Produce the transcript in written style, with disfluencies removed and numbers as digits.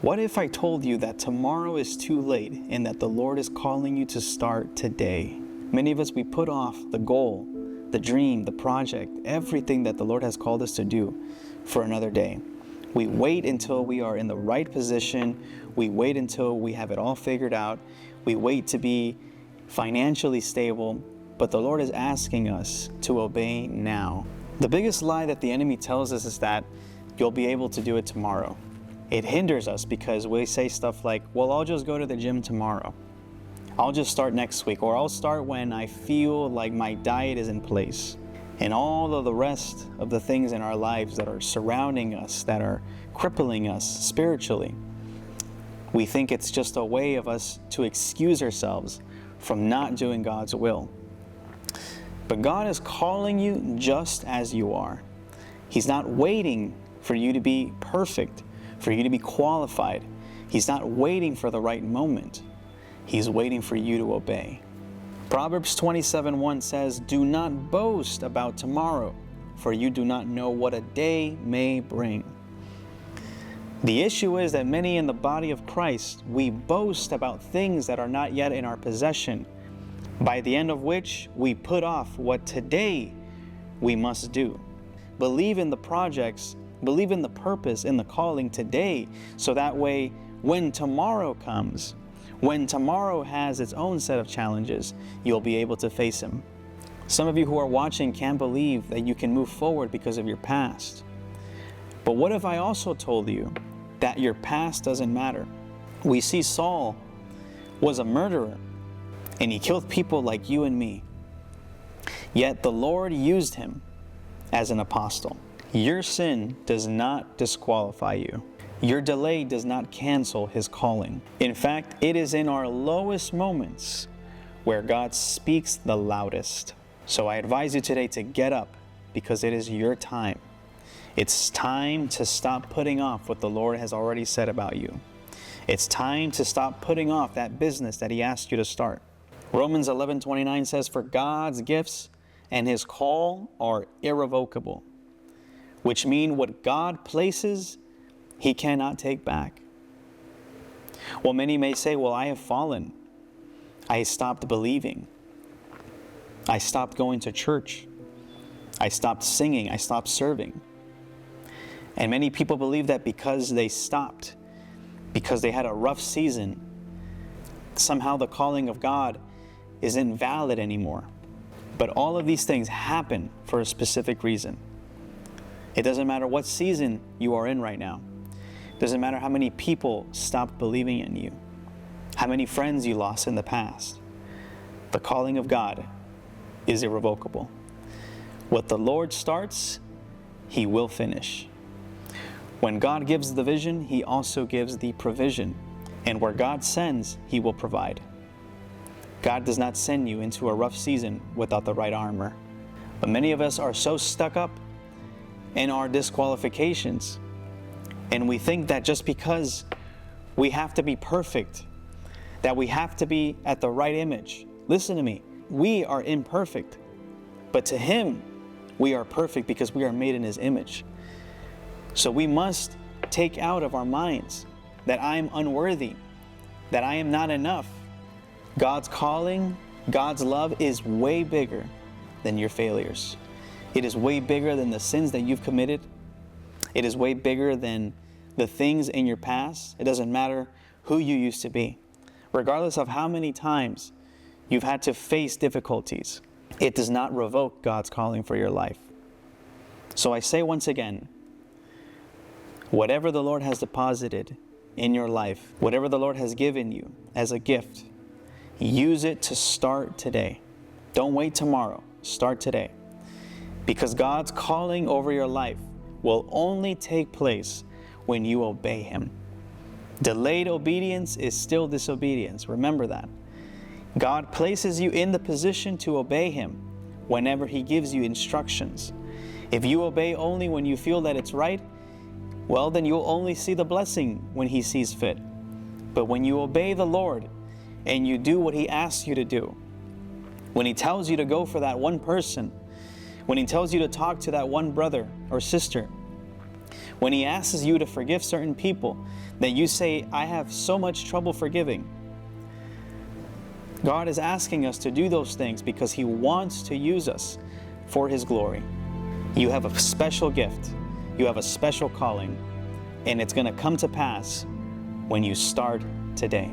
What if I told you that tomorrow is too late and that the Lord is calling you to start today? Many of us, we put off the goal, the dream, the project, everything that the Lord has called us to do for another day. We wait until we are in the right position. We wait until we have it all figured out. We wait to be financially stable. But the Lord is asking us to obey now. The biggest lie that the enemy tells us is that you'll be able to do it tomorrow. It hinders us because we say stuff like, well, I'll just go to the gym tomorrow. I'll just start next week, or I'll start when I feel like my diet is in place. And all of the rest of the things in our lives that are surrounding us, that are crippling us spiritually, we think it's just a way of us to excuse ourselves from not doing God's will. But God is calling you just as you are. He's not waiting for you to be perfect, for you to be qualified. He's not waiting for the right moment. He's waiting for you to obey. Proverbs 27:1 says, "Do not boast about tomorrow, for you do not know what a day may bring." The issue is that many in the body of Christ, we boast about things that are not yet in our possession, by the end of which we put off what today we must do. Believe in the projects, believe in the purpose, in the calling today, so that way when tomorrow comes, when tomorrow has its own set of challenges, you'll be able to face them. Some of you who are watching can't believe that you can move forward because of your past. But what if I also told you that your past doesn't matter? We see Saul was a murderer, and he killed people like you and me. Yet the Lord used him as an apostle. Your sin does not disqualify you. Your delay does not cancel His calling. In fact, it is in our lowest moments where God speaks the loudest. So I advise you today to get up, because it is your time. It's time to stop putting off what the Lord has already said about you. It's time to stop putting off that business that He asked you to start. Romans 11:29 says, "For God's gifts and His call are irrevocable," which mean what God places, He cannot take back. Well, many may say, well, I have fallen. I stopped believing. I stopped going to church. I stopped singing. I stopped serving. And many people believe that because they stopped, because they had a rough season, somehow the calling of God isn't valid anymore. But all of these things happen for a specific reason. It doesn't matter what season you are in right now. It doesn't matter how many people stopped believing in you, how many friends you lost in the past. The calling of God is irrevocable. What the Lord starts, He will finish. When God gives the vision, He also gives the provision. And where God sends, He will provide. God does not send you into a rough season without the right armor. But many of us are so stuck up in our disqualifications, and we think that just because we have to be perfect, that we have to be at the right image. Listen to me. We are imperfect, but to Him, we are perfect because we are made in His image. So we must take out of our minds that I am unworthy, that I am not enough. God's calling, God's love is way bigger than your failures. It is way bigger than the sins that you've committed. It is way bigger than the things in your past. It doesn't matter who you used to be. Regardless of how many times you've had to face difficulties, it does not revoke God's calling for your life. So I say once again, whatever the Lord has deposited in your life, whatever the Lord has given you as a gift, use it to start today. Don't wait tomorrow. Start today. Because God's calling over your life will only take place when you obey Him. Delayed obedience is still disobedience. Remember that. God places you in the position to obey Him whenever He gives you instructions. If you obey only when you feel that it's right, well, then you'll only see the blessing when He sees fit. But when you obey the Lord and you do what He asks you to do, when He tells you to go for that one person, when He tells you to talk to that one brother or sister, When He asks you to forgive certain people that you say, I have so much trouble forgiving, God is asking us to do those things because He wants to use us for His glory. You have a special gift. You have a special calling, and it's going to come to pass when you start today.